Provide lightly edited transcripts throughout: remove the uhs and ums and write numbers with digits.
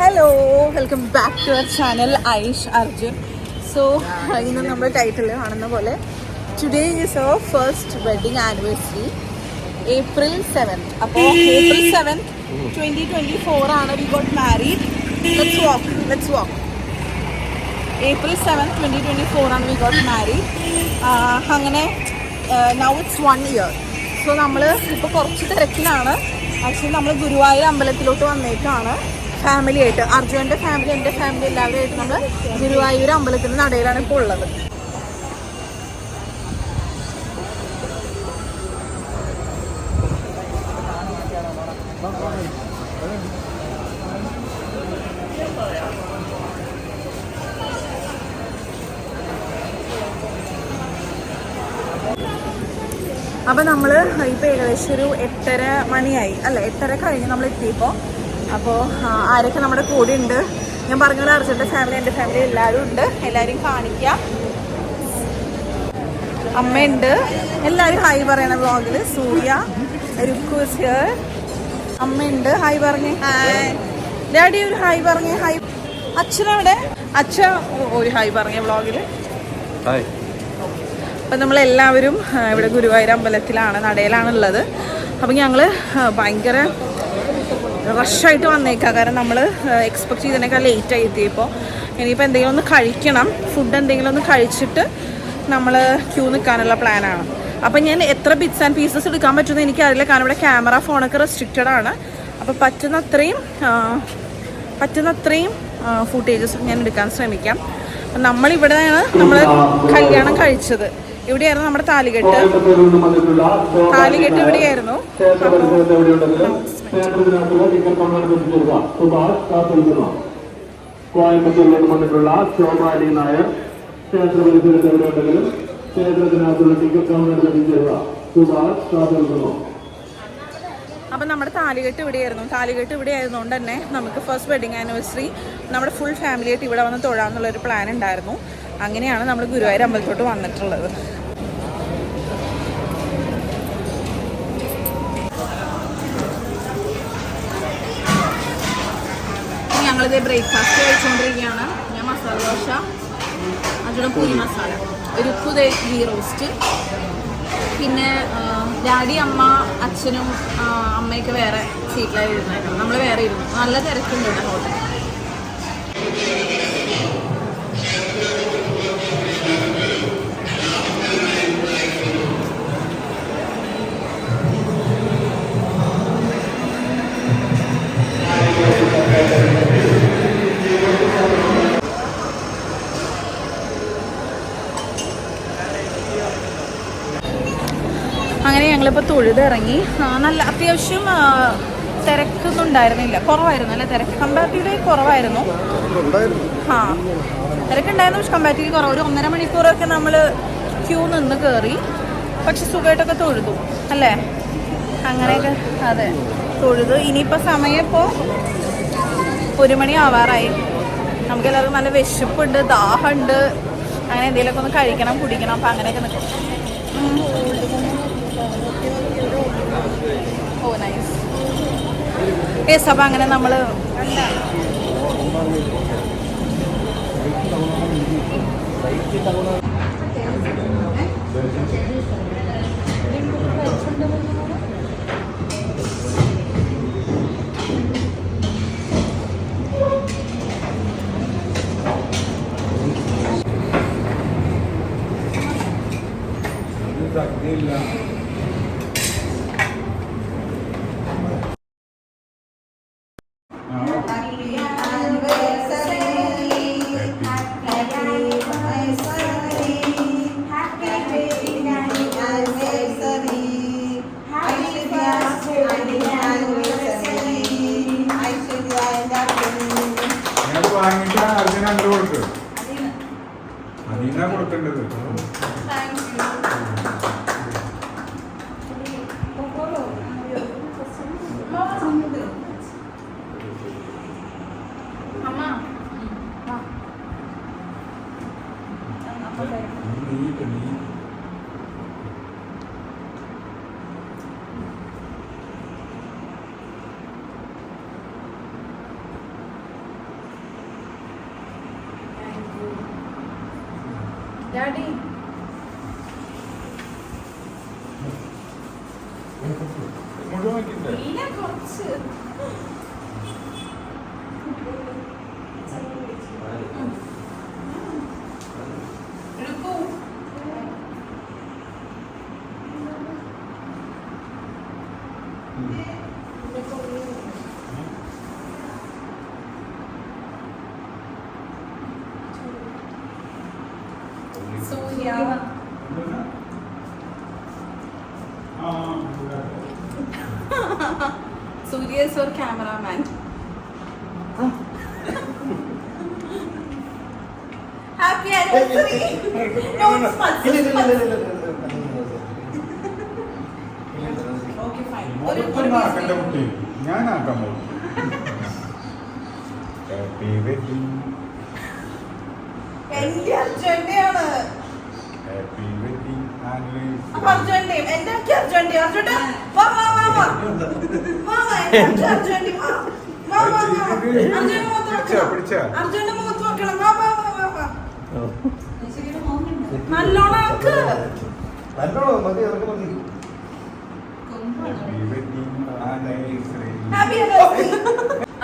Hello, welcome back to our channel Aish Arjun. So, in the title, today is our first wedding anniversary, April 7th. April 7th, 2024, we got married. Let's walk. April 7th, 2024, we got married. Now it's 1 year. So, we are actually നമ്മൾ Guruvayur അമ്പലത്തിലോട്ട് വന്നേക്കാണ് family ആയിട്ട്. അർജുൻ്റെ family, എൻ്റെ family എല്ലാവരും ആയിട്ട് നമ്മൾ ഗുരുവായൂർ അമ്പലത്തിൻ്റെ നടയിലാണ് ഇപ്പോൾ ഉള്ളത്. അപ്പോൾ നമ്മൾ ഇപ്പോൾ ഏകദേശം ഒരു 8:30 മണിയായി, അല്ല 8:30 കഴിഞ്ഞ് നമ്മൾ എത്തിയപ്പോൾ. അപ്പോൾ ആരൊക്കെ നമ്മുടെ കൂടെ ഉണ്ട് ഞാൻ പറഞ്ഞ അർജുൻ്റെ ഫാമിലി, എൻ്റെ ഫാമിലി എല്ലാവരും ഉണ്ട്. എല്ലാവരും കാണിക്കാം. അമ്മയുണ്ട്, എല്ലാവരും ഹായ് പറയണ വ്ളോഗിൽ. സൂര്യ, രുക്കൂസ് ഹിയർ. അമ്മയുണ്ട്, ഹായ് പറഞ്ഞേ. ഡാഡി ഒരു ഹായ് പറഞ്ഞേ. ഹായ്. അച്ഛനെവിടെ? അച്ഛൻ ഒരു ഹായ് പറഞ്ഞ വ്ളോഗിൽ. ഹായ്. അപ്പം നമ്മളെല്ലാവരും ഇവിടെ ഗുരുവായൂർ അമ്പലത്തിലാണ്, നടയിലാണുള്ളത്. അപ്പം ഞങ്ങൾ ഭയങ്കര റഷായിട്ട് വന്നേക്കാം. കാരണം നമ്മൾ എക്സ്പെക്ട് ചെയ്തതിനേക്കാൾ ലേറ്റായി എത്തിയപ്പോൾ. ഇനിയിപ്പോൾ എന്തെങ്കിലും ഒന്ന് കഴിക്കണം, ഫുഡ് എന്തെങ്കിലും ഒന്ന് കഴിച്ചിട്ട് നമ്മൾ ക്യൂ നിൽക്കാനുള്ള പ്ലാനാണ്. അപ്പം ഞാൻ എത്ര ബിറ്റ്സ് ആൻഡ് പീസസ് എടുക്കാൻ പറ്റുമെന്ന് എനിക്കറിയില്ല, കാരണം ഇവിടെ ക്യാമറ ഫോണൊക്കെ റെസ്ട്രിക്റ്റഡ് ആണ്. അപ്പോൾ പറ്റുന്നത്രയും ഫുട്ടേജസ് ഞാൻ എടുക്കാൻ ശ്രമിക്കാം. നമ്മളിവിടെയാണ് നമ്മൾ കല്യാണം കഴിച്ചത്. ഇവിടെയായിരുന്നു നമ്മുടെ താലികെട്ട് ഇവിടെയായിരുന്നു. കോയമ്പത്തൂരിലേക്ക് വന്നിട്ടുള്ള ശോഭാലി നായർ ക്ഷേത്ര പരിസരത്ത് എവിടെയുണ്ടെങ്കിലും ക്ഷേത്രത്തിനകത്തുള്ള ടിക്കറ്റ് കൗണ്ടറിൽ എത്തിച്ചേരുക. സുഭാഷ് കാത്തിരിക്കുന്നു. അപ്പം നമ്മുടെ താലികെട്ട് ഇവിടെ ആയതുകൊണ്ട് തന്നെ നമുക്ക് ഫസ്റ്റ് വെഡിങ് ആനിവേഴ്സറി നമ്മുടെ ഫുൾ ഫാമിലിയായിട്ട് ഇവിടെ വന്ന് തൊഴാമെന്നുള്ളൊരു പ്ലാൻ ഉണ്ടായിരുന്നു. അങ്ങനെയാണ് നമ്മൾ ഗുരുവായൂർ അമ്പലത്തോട്ട് വന്നിട്ടുള്ളത്. ഞങ്ങളിത് ബ്രേക്ക്ഫാസ്റ്റ് കഴിച്ചുകൊണ്ടിരിക്കുകയാണ്. ഞാൻ മസാല ദോശ, അതിലൂടെ പൂരി മസാല, ഒരു ഗീ റോസ്റ്റ്, പിന്നെ ഡാഡി, അമ്മ, അച്ഛനും അമ്മയൊക്കെ വേറെ സീറ്റിലായി ഇരുന്നേക്കണം. നമ്മൾ വേറെ ഇരുന്നു. നല്ല തിരക്കുണ്ട് ഇവിടെ ഹോട്ടൽ. അങ്ങനെ ഞങ്ങളിപ്പോൾ തൊഴുതിറങ്ങി. നല്ല അത്യാവശ്യം തിരക്കൊന്നും ഉണ്ടായിരുന്നില്ല, കുറവായിരുന്നു. അല്ല, തിരക്ക് കമ്പാരിറ്റീവ്ലി കുറവായിരുന്നു. തിരക്കുണ്ടായിരുന്നു, പക്ഷെ കമ്പാരിറ്റീവ്ലി കുറവ്. ഒരു 1.5 മണിക്കൂറൊക്കെ നമ്മൾ ക്യൂ നിന്ന് കയറി, പക്ഷെ സുഖമായിട്ടൊക്കെ തൊഴുതു അല്ലേ. അങ്ങനെയൊക്കെ അതെ തൊഴുതു. ഇനിയിപ്പോൾ സമയം ഇപ്പോൾ 1 മണി ആവാറായി. നമുക്കെല്ലാവർക്കും നല്ല വിശപ്പുണ്ട്, ദാഹമുണ്ട്. അങ്ങനെ എന്തെങ്കിലുമൊക്കെ ഒന്ന് കഴിക്കണം, കുടിക്കണം. അപ്പം അങ്ങനെയൊക്കെ നിൽക്കും. ഓ നൈസ്. യെസ്. അപ്പം അങ്ങനെ നമ്മൾ അതിനാ കൊടുക്കേണ്ടത്. ഡാഡി മീനെ കുറച്ച് എടുക്കൂ. സൂര്യ Surya is our cameraman. Happy anniversary! No, it's fun. Okay, fine. ഞാനാക്കാൻ പോകും. Happy wedding. എന്റെ അർജന്റീനയാണ്. ഹാപ്പി വെഡിങ് അപ്പൊ അർജന്റീന എന്റെ അർജന്റീന അർജന്റീന വാ വാ വാ വാ വാ വാ എന്റെ അർജന്റീന വാ വാ വാ അർജന്റീന പിടിച്ചാ അർജന്റീന മുഖത്ത് നോക്കണം വാ വാ വാ വാ വാ നല്ലോണം ആക്ക് നല്ലോണം മതി അതൊക്കെ മതി. Happy wedding anniversary. Happy anniversary.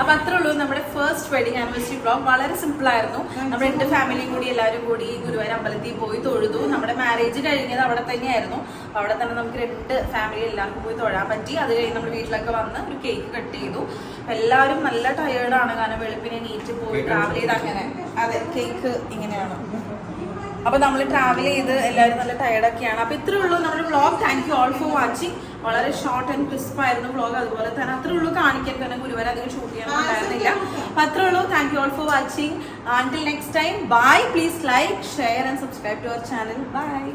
അപ്പൊ അത്രേ ഉള്ളൂ നമ്മുടെ ഫസ്റ്റ് വെഡിങ് ആനിവേഴ്സറി വ്ലോഗ്. വളരെ സിമ്പിൾ ആയിരുന്നു. നമ്മുടെ 8 ഫാമിലിയും കൂടി എല്ലാവരും കൂടി ഗുരുവായൂർ അമ്പലത്തിൽ പോയി തൊഴുതു. നമ്മുടെ മാരേജ് കഴിഞ്ഞത് അവിടെ തന്നെയായിരുന്നു. അവിടെ തന്നെ നമുക്ക് 2 ഫാമിലി എല്ലാവർക്കും പോയി തൊഴാൻ പറ്റി. അത് കഴിഞ്ഞ് നമ്മൾ വീട്ടിലൊക്കെ വന്ന് ഒരു കേക്ക് കട്ട് ചെയ്തു. എല്ലാവരും നല്ല ടയേർഡാണ്, കാരണം വെളുപ്പിനെ നീറ്റ് പോയി ട്രാവൽ ചെയ്ത് അങ്ങനെ. അതെ, കേക്ക് ഇങ്ങനെയാണ്. അപ്പൊ നമ്മൾ ട്രാവൽ ചെയ്ത് എല്ലാവരും നല്ല ടയർഡൊക്കെയാണ്. അപ്പൊ ഇത്രേ ഉള്ളൂ നമ്മുടെ vlog. Thank you all for watching. വളരെ ഷോർട്ട് ആൻഡ് ക്രിസ്പ് ആയിരുന്നു വ്ലോഗ്. അതുപോലെ തന്നെ അത്രേ ഉള്ളൂ കാണിക്കാൻ, കാരണം ഗുരുവായൂർ അധികം ഷൂട്ട് ചെയ്യാനുണ്ടായിരുന്നില്ല. അപ്പൊ അത്രേ ഉള്ളൂ. Thank you all for watching. Until next time, bye. Please like, share and subscribe to our channel. Bye.